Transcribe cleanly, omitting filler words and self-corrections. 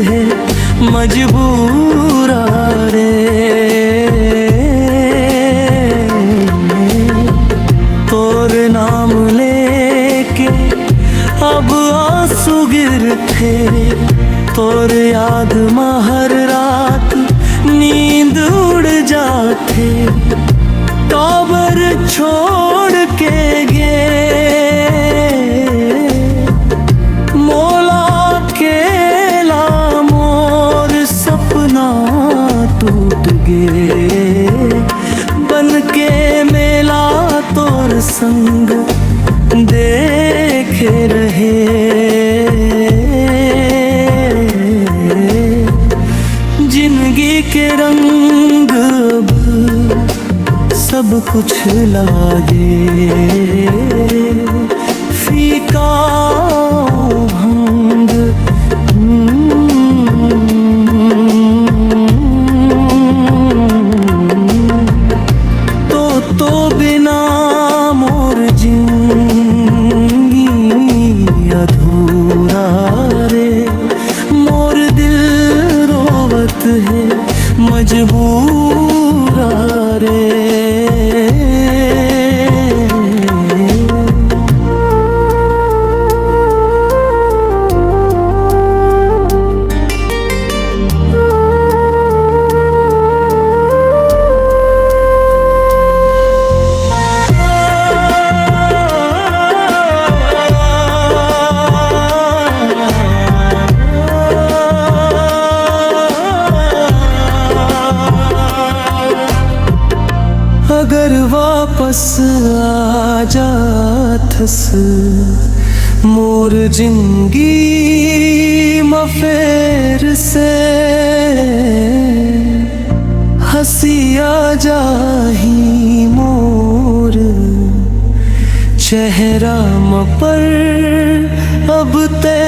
है मजबूरा रे। और नाम लेके अब आंसू गिरते, और याद में हर रात नींद उड़ जाते। कब्र छोड़ के गे मोला केला, मोर सपना टूट गे। बन के मेला तोर संग देखे रहे, जिंदगी के रंग अब सब कुछ लागे फीका भंग। तो बिना मोर जिंदगी अधूरा रे। मोर दिल रोवत है मजबूरा रे। अगर वापस आ जाथस मोर जिंदगी में फेर से, हंसी आ जाही मोर चेहरा म पर अब ते